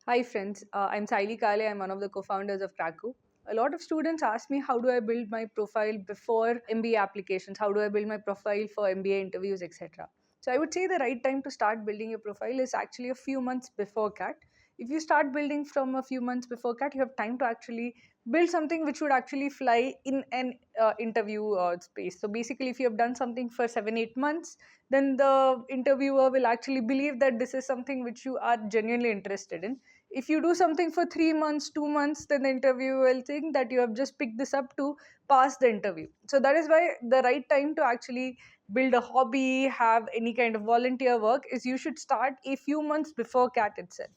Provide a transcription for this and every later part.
Hi friends, I'm Saili Kale. I'm one of the co-founders of Kraku. A lot of students ask me how do I build my profile before MBA applications? How do I build my profile for MBA interviews, etc. So I would say the right time to start building your profile is actually a few months before CAT. If you start building from a few months before CAT, you have time to actually build something which would actually fly in an interview space. So basically, if you have done something for 7 8 months, then the interviewer will actually believe that this is something which you are genuinely interested in. If you do something for 3 months, 2 months, then the interviewer will think that you have just picked this up to pass the interview. So that is why the right time to actually build a hobby, have any kind of volunteer work, is you should start a few months before CAT itself.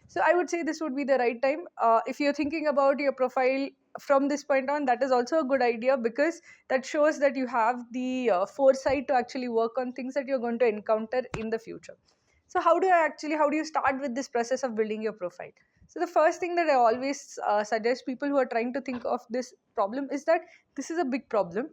So I would say this would be the right time. If you're thinking about your profile from this point on, that is also a good idea because that shows that you have the foresight to actually work on things that you're going to encounter in the future. So how do you start with this process of building your profile? So the first thing that I always suggest people who are trying to think of this problem is that this is a big problem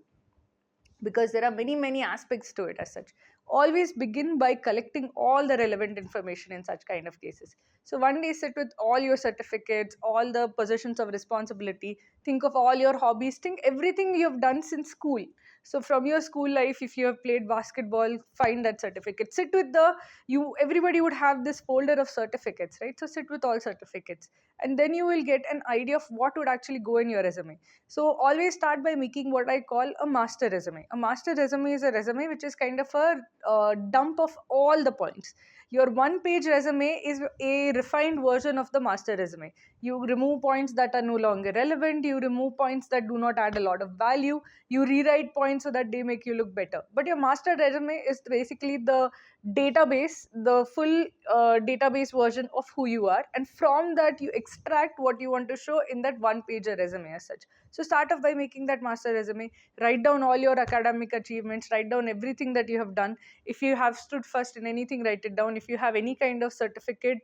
because there are many aspects to it. As such, always begin by collecting all the relevant information in such kind of cases. So one day sit with all your certificates, all the positions of responsibility, think of all your hobbies, think everything you have done since school. So from your school life, if you have played basketball, find that certificate, sit with the you everybody would have this folder of certificates, right? So sit with all certificates, and then you will get an idea of what would actually go in your resume. So always start by making what I call a master resume. A master resume is a resume which is kind of a dump of all the points. Your one page resume is a refined version of the master resume. You remove points that are no longer relevant, you remove points that do not add a lot of value, you rewrite points so that they make you look better. But your master resume is basically the database, the full database version of who you are, and from that you extract what you want to show in that one page resume as such. So start off by making that master resume, write down all your academic achievements, write down everything that you have done. If you have stood first in anything, write it down. If you have any kind of certificate,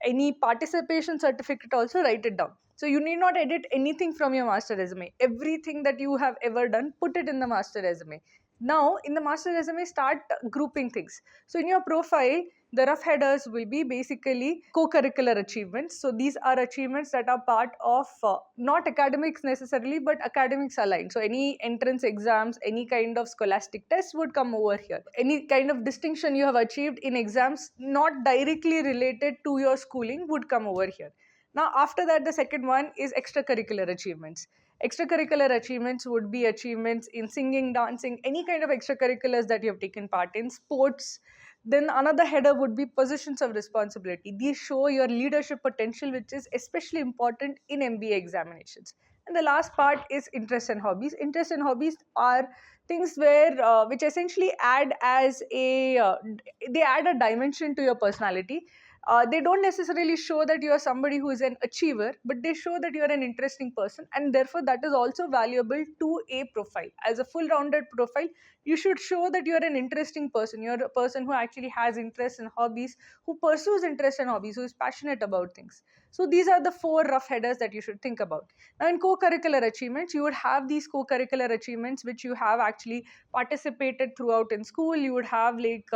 any participation certificate, also write it down. So you need not edit anything from your master resume. Everything that you have ever done, put it in the master resume. Now in the master resume, start grouping things. So in your profile, the rough headers will be basically co-curricular achievements. So these are achievements that are part of not academics necessarily, but academics aligned. So any entrance exams, any kind of scholastic tests would come over here. Any kind of distinction you have achieved in exams not directly related to your schooling would come over here. Now after that, the second one is extracurricular achievements. Extracurricular achievements would be achievements in singing, dancing, any kind of extracurriculars that you have taken part in, sports. Then another header would be positions of responsibility. These show your leadership potential, which is especially important in MBA examinations. And the last part is interests and hobbies. Interests and hobbies are things where which essentially add as a they add a dimension to your personality. They don't necessarily show that you are somebody who is an achiever, but they show that you are an interesting person, and therefore that is also valuable to a profile. As a full rounded profile, you should show that you are an interesting person. You're a person who actually has interests and hobbies, who pursues interests and hobbies, who is passionate about things. So these are the four rough headers that you should think about. Now in co-curricular achievements, you would have these co-curricular achievements which you have actually participated throughout in school. You would have like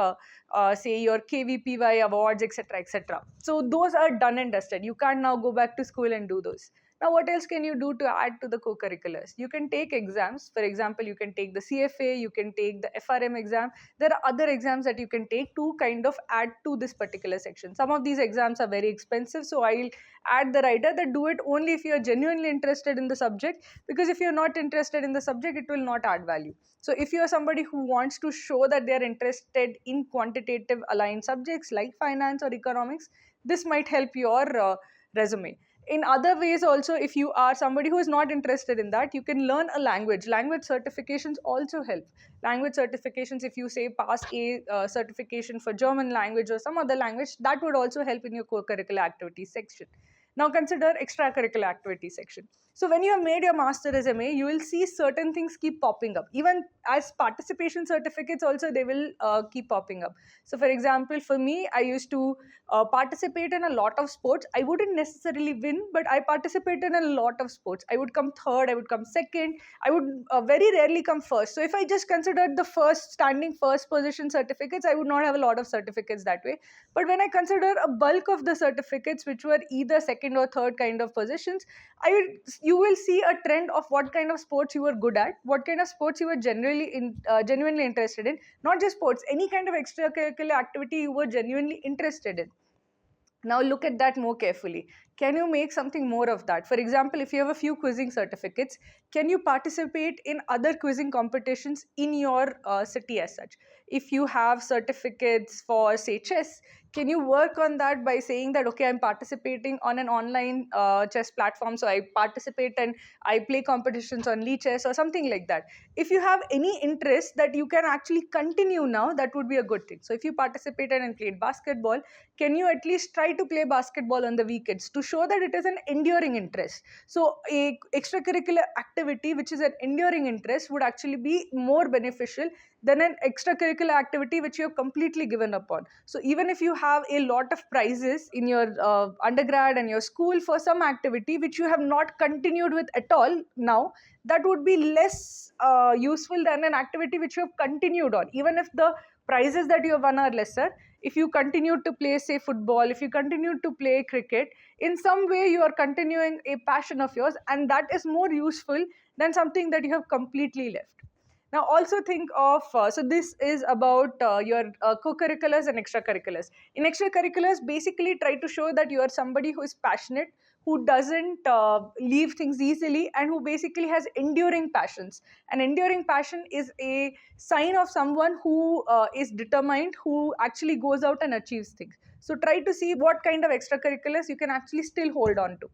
say your KVPY awards, etc., etc. So those are done and dusted. You can't now go back to school and do those. Now, what else can you do to add to the co-curriculars? You can take exams. For example, you can take the CFA, you can take the FRM exam. There are other exams that you can take to kind of add to this particular section. Some of these exams are very expensive, so I'll add the rider that do it only if you're genuinely interested in the subject, because if you're not interested in the subject, it will not add value. So if you're somebody who wants to show that they're interested in quantitative aligned subjects like finance or economics, this might help your resume. In other ways also, if you are somebody who is not interested in that, you can learn a language certifications also help. Language certifications, if you say pass a certification for German language or some other language, that would also help in your co-curricular activities section. Now consider extracurricular activity section. So when you have made your master resume, you will see certain things keep popping up. Even as participation certificates also, they will keep popping up. So for example, for me, I used to participate in a lot of sports. I wouldn't necessarily win, but I participated in a lot of sports. I would come third, I would come second, I would very rarely come first. So if I just considered the first standing first position certificates, I would not have a lot of certificates that way. But when I consider a bulk of the certificates which were either second or third kind of positions, you will see a trend of what kind of sports you were good at, what kind of sports you were genuinely interested in. Not just sports, any kind of extracurricular activity you were genuinely interested in. Now look at that more carefully. Can you make something more of that? For example, if you have a few quizzing certificates, can you participate in other quizzing competitions in your city as such? If you have certificates for, say, chess, can you work on that by saying that, okay, I'm participating on an online chess platform, so I participate and I play competitions on Lichess or something like that. If you have any interest that you can actually continue now, that would be a good thing. So if you participated and played basketball, can you at least try to play basketball on the weekends to show that it is an enduring interest? So a extracurricular activity which is an enduring interest would actually be more beneficial than an extracurricular activity which you have completely given up on. So even if you have a lot of prizes in your undergrad and your school for some activity which you have not continued with at all now, that would be less useful than an activity which you have continued on. Even if the prizes that you have won are lesser, if you continue to play, say, football, if you continue to play cricket, in some way you are continuing a passion of yours, and that is more useful than something that you have completely left. Now also think of, so this is about your co-curriculars and extracurriculars. In extracurriculars, basically try to show that you are somebody who is passionate, who doesn't leave things easily, and who basically has enduring passions. An enduring passion is a sign of someone who is determined, who actually goes out and achieves things. So try to see what kind of extracurriculars you can actually still hold on to.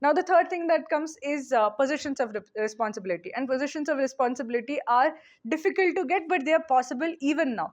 Now, the third thing that comes is positions of responsibility. And positions of responsibility are difficult to get, but they are possible even now.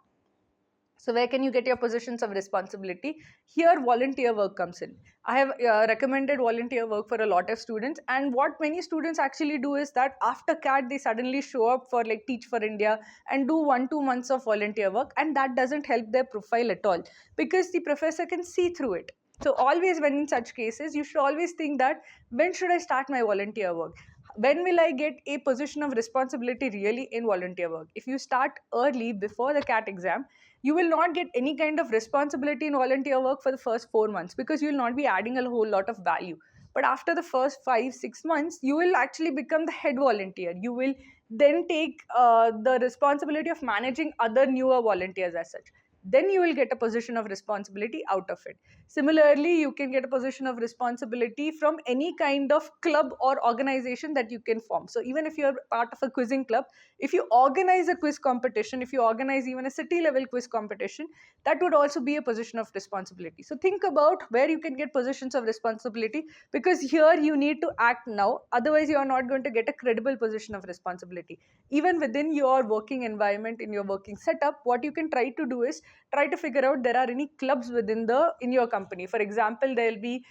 So where can you get your positions of responsibility? Here, volunteer work comes in. I have recommended volunteer work for a lot of students. And what many students actually do is that after CAT, they suddenly show up for like Teach for India and do 1-2 months of volunteer work. And that doesn't help their profile at all because the professor can see through it. So always when in such cases, you should always think that when should I start my volunteer work? When will I get a position of responsibility really in volunteer work? If you start early before the CAT exam, you will not get any kind of responsibility in volunteer work for the first 4 months because you will not be adding a whole lot of value. But after the first 5-6 months, you will actually become the head volunteer. You will then take the responsibility of managing other newer volunteers as such. Then you will get a position of responsibility out of it. Similarly, you can get a position of responsibility from any kind of club or organization that you can form. So even if you're part of a quizzing club, if you organize a quiz competition, if you organize even a city level quiz competition, that would also be a position of responsibility. So think about where you can get positions of responsibility, because here you need to act now. Otherwise, you are not going to get a credible position of responsibility. Even within your working environment, in your working setup, what you can try to do is try to figure out there are any clubs in your company. For example, there will be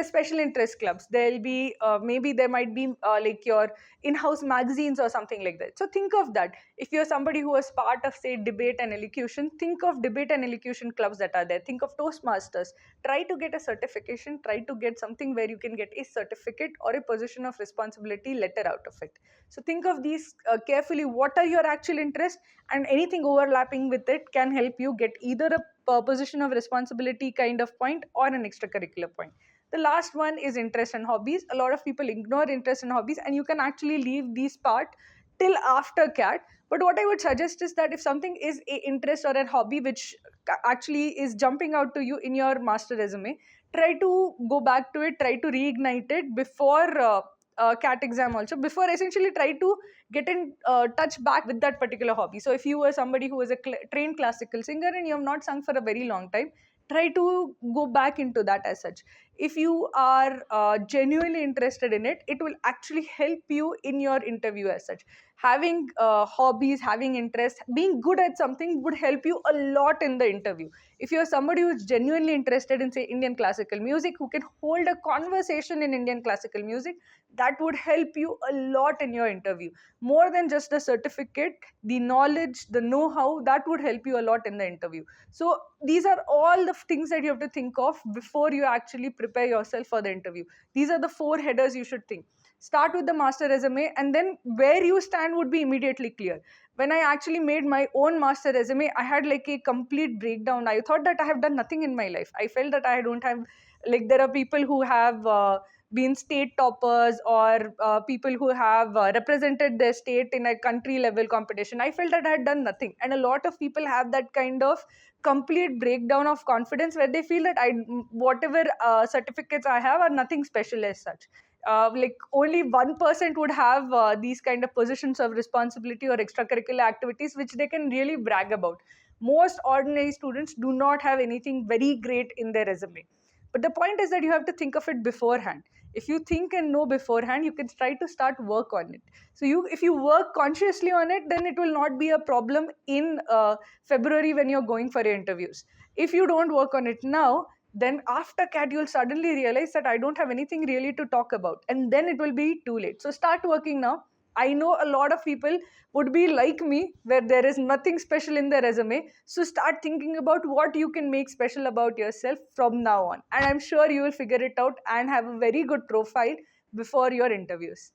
special interest clubs. There will be maybe there might be like your in-house magazines or something like that. So think of that. If you're somebody who is part of, say, debate and elocution, think of debate and elocution clubs that are there. Think of Toastmasters. Try to get a certification. Try to get something where you can get a certificate or a position of responsibility letter out of it. So think of these carefully. What are your actual interests, and anything overlapping with it can help you get either a position of responsibility kind of point or an extracurricular point. The last one is interest and hobbies. A lot of people ignore interest and hobbies, and you can actually leave these part till after CAT. But what I would suggest is that if something is a interest or a hobby which actually is jumping out to you in your master resume, try to go back to it, try to reignite it before CAT exam also, before essentially try to get in touch back with that particular hobby. So if you were somebody who was a trained classical singer and you have not sung for a very long time, try to go back into that as such. If you are genuinely interested in it, it will actually help you in your interview as such. having hobbies, having interests, being good at something would help you a lot in the interview. If you're somebody who's genuinely interested in, say, Indian classical music, who can hold a conversation in Indian classical music, that would help you a lot in your interview. More than just the certificate, the knowledge, the know-how, that would help you a lot in the interview. So these are all the things that you have to think of before you actually prepare yourself for the interview. These are the four headers you should think. Start with the master resume, and then where you stand would be immediately clear. When I actually made my own master resume, I had like a complete breakdown. I thought that I have done nothing in my life. I felt that I don't have, like, there are people who have been state toppers, or people who have represented their state in a country level competition. I felt that I had done nothing, and a lot of people have that kind of complete breakdown of confidence where they feel that I, whatever certificates I have, are nothing special as such. Like only 1% would have these kind of positions of responsibility or extracurricular activities which they can really brag about. Most ordinary students do not have anything very great in their resume. But the point is that you have to think of it beforehand. If you think and know beforehand, you can try to start work on it. So if you work consciously on it, then it will not be a problem in February when you're going for your interviews. If you don't work on it now, then after CAT you'll suddenly realize that I don't have anything really to talk about, and then it will be too late. So start working now. I know a lot of people would be like me, where there is nothing special in their resume. So start thinking about what you can make special about yourself from now on, and I'm sure you will figure it out and have a very good profile before your interviews.